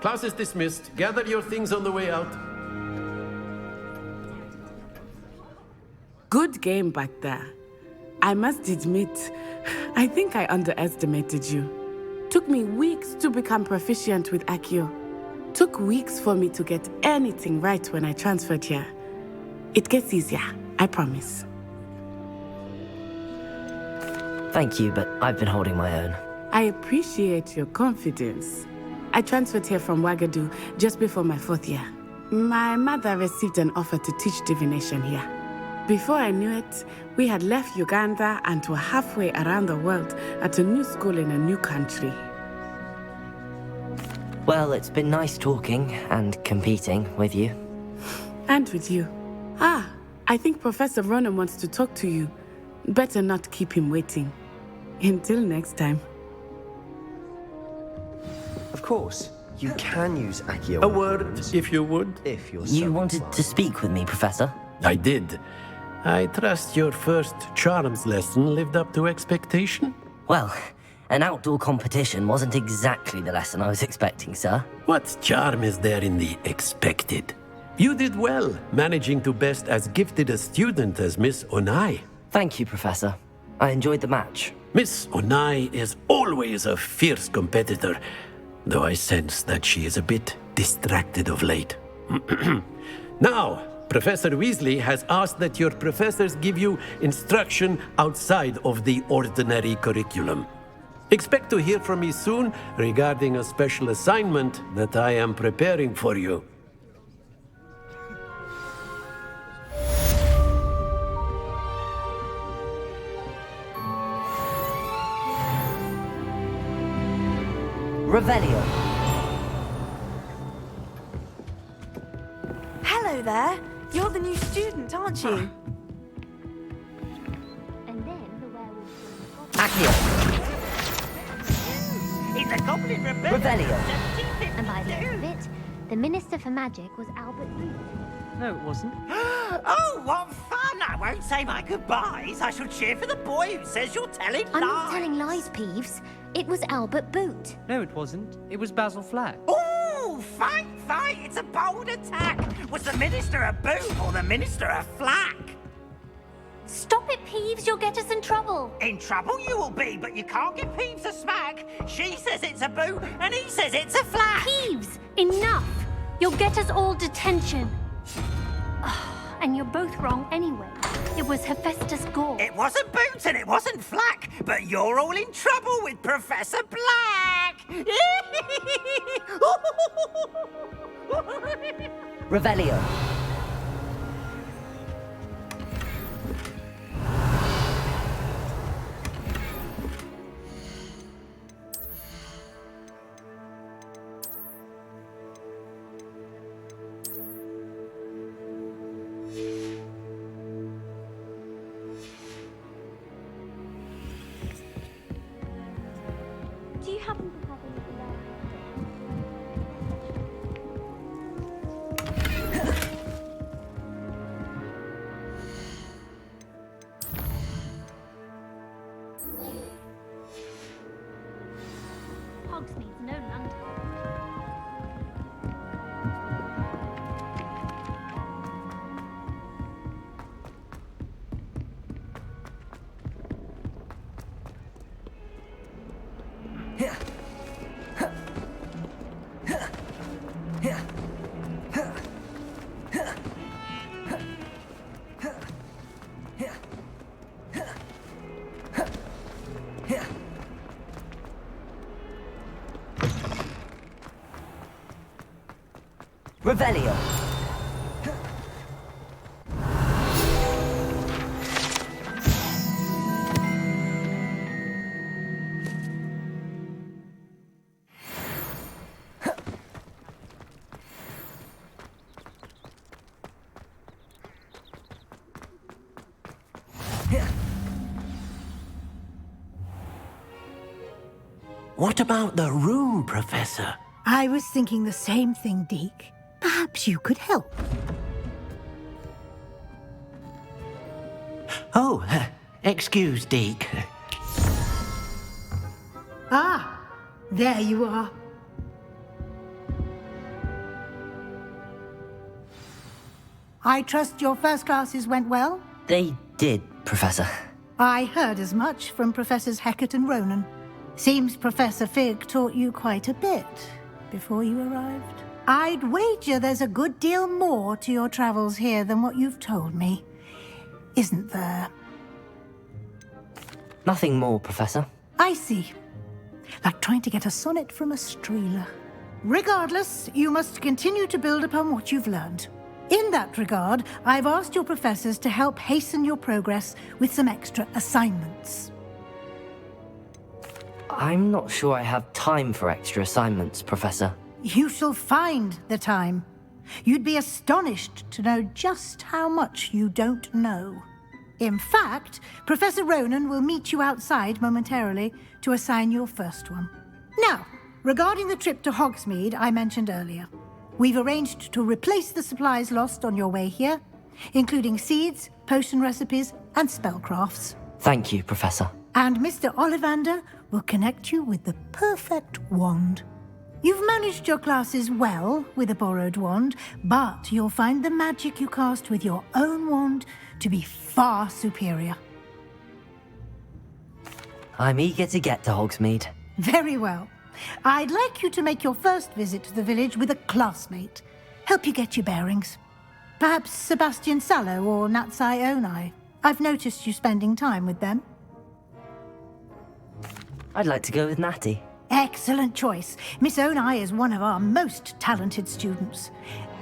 class is dismissed. Gather your things on the way out. Good game back there. I must admit, I think I underestimated you. Took me weeks to become proficient with Accio. Took weeks for me to get anything right when I transferred here. It gets easier, I promise. Thank you, but I've been holding my own. I appreciate your confidence. I transferred here from Wagadu just before my 4th year. My mother received an offer to teach divination here. Before I knew it, we had left Uganda and were halfway around the world at a new school in a new country. Well, it's been nice talking and competing with you. And with you. Ah, I think Professor Ronan wants to talk to you. Better not keep him waiting. Until next time. Of course, you can use Accio. A word, if you would. If you're You wanted to speak with me, Professor? I did. I trust your first charms lesson lived up to expectation? Well, an outdoor competition wasn't exactly the lesson I was expecting, sir. What charm is there in the expected? You did well, managing to best as gifted a student as Miss Onai. Thank you, Professor. I enjoyed the match. Miss Onai is always a fierce competitor, though I sense that she is a bit distracted of late. Now, Professor Weasley has asked that your professors give you instruction outside of the ordinary curriculum. Expect to hear from me soon regarding a special assignment that I am preparing for you. Revelio. Hello there. You're the new student, aren't you? And then the werewolf... Accio. It's a goblin rebellion. Revelio. And by the end of it, the Minister for Magic was Albert Booth. No, it wasn't. Oh, what fun! I won't say my goodbyes. I shall cheer for the boy who says you're telling lies. I'm not telling lies, Peeves. It was Albert Boot. No, it wasn't. It was Basil Flack. Oh, fight! It's a bold attack. Was the Minister a boot or the Minister a flack? Stop it, Peeves. You'll get us in trouble. In trouble you will be, but you can't give Peeves a smack. She says it's a boot and he says it's a flack. Peeves, enough. You'll get us all detention. And you're both wrong anyway. It was Hephaestus Gore. It wasn't boot and it wasn't flack, but you're all in trouble with Professor Black. Revelio. Do you happen to have anything there? Hogsmeade, no London. Revelio. What about the room, Professor? I was thinking the same thing, Deke. Perhaps you could help. Oh, excuse, Deke. Ah, there you are. I trust your first classes went well? They did, Professor. I heard as much from Professors Hecat and Ronan. Seems Professor Fig taught you quite a bit before you arrived. I'd wager there's a good deal more to your travels here than what you've told me. Isn't there? Nothing more, Professor. I see. Like trying to get a sonnet from a streeler. Regardless, you must continue to build upon what you've learned. In that regard, I've asked your professors to help hasten your progress with some extra assignments. I'm not sure I have time for extra assignments, Professor. You shall find the time. You'd be astonished to know just how much you don't know. In fact, Professor Ronan will meet you outside momentarily to assign your first one. Now, regarding the trip to Hogsmeade I mentioned earlier, we've arranged to replace the supplies lost on your way here, including seeds, potion recipes, and spellcrafts. Thank you, Professor. And Mr. Ollivander will connect you with the perfect wand. You've managed your classes well with a borrowed wand, but you'll find the magic you cast with your own wand to be far superior. I'm eager to get to Hogsmeade. Very well. I'd like you to make your first visit to the village with a classmate. Help you get your bearings. Perhaps Sebastian Sallow or Natsai Onai. I've noticed you spending time with them. I'd like to go with Natty. Excellent choice. Miss Onai is one of our most talented students.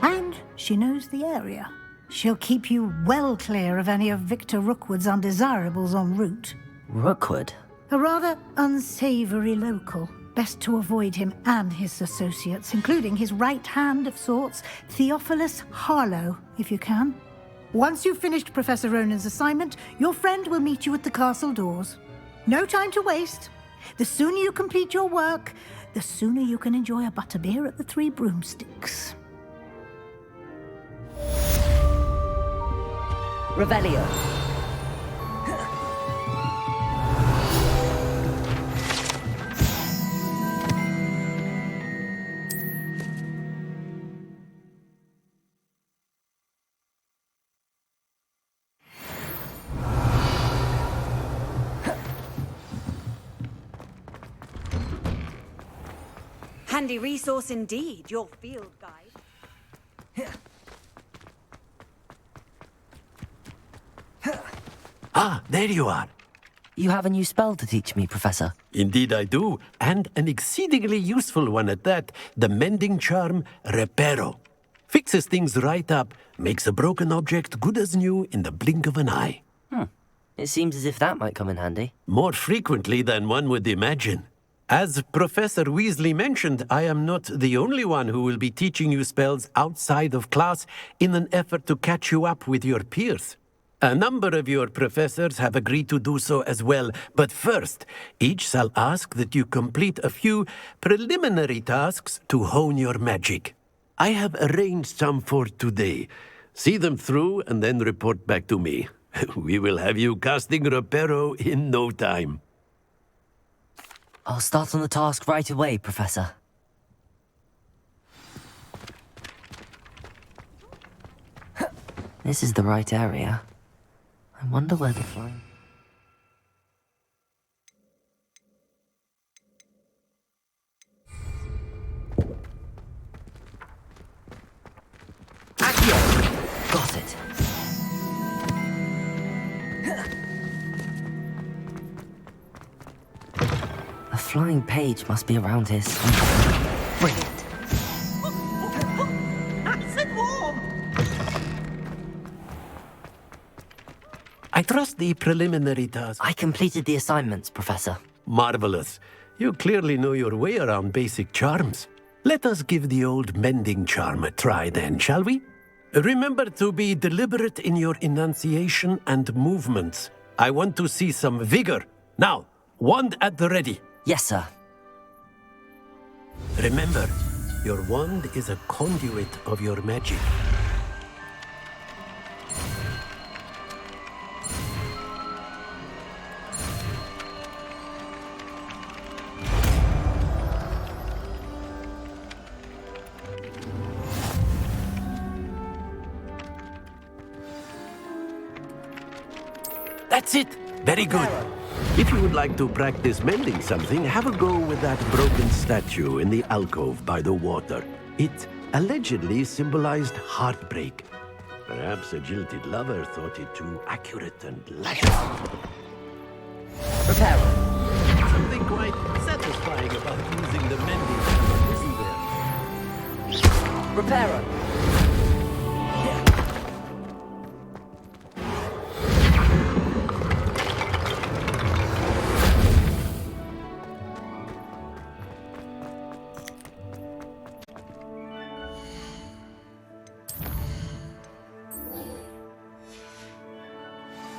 And she knows the area. She'll keep you well clear of any of Victor Rookwood's undesirables en route. Rookwood? A rather unsavory local. Best to avoid him and his associates, including his right hand of sorts, Theophilus Harlow, if you can. Once you've finished Professor Ronan's assignment, your friend will meet you at the castle doors. No time to waste. The sooner you complete your work, the sooner you can enjoy a butterbeer at the Three Broomsticks. Revelio. Handy resource indeed, your field guide. Ah, there you are. You have a new spell to teach me, Professor. Indeed I do, and an exceedingly useful one at that, the mending charm Reparo. Fixes things right up, makes a broken object good as new in the blink of an eye. It seems as if that might come in handy. More frequently than one would imagine. As Professor Weasley mentioned, I am not the only one who will be teaching you spells outside of class in an effort to catch you up with your peers. A number of your professors have agreed to do so as well, but first, each shall ask that you complete a few preliminary tasks to hone your magic. I have arranged some for today. See them through and then report back to me. We will have you casting Reparo in no time. I'll start on the task right away, Professor. This is the right area. I wonder where the flying... Accio! Got it. A flying page must be around here somewhere. Brilliant. Nice and warm. I trust the preliminary task. I completed the assignments, Professor. Marvelous. You clearly know your way around basic charms. Let us give the old mending charm a try then, shall we? Remember to be deliberate in your enunciation and movements. I want to see some vigor. Now, wand at the ready. Yes, sir. Remember, your wand is a conduit of your magic. That's it. Very good. If you would like to practice mending something, have a go with that broken statue in the alcove by the water. It allegedly symbolized heartbreak. Perhaps a jilted lover thought it too accurate and lasting. Reparo. Something quite satisfying about using the mending hammer, isn't there? Reparo.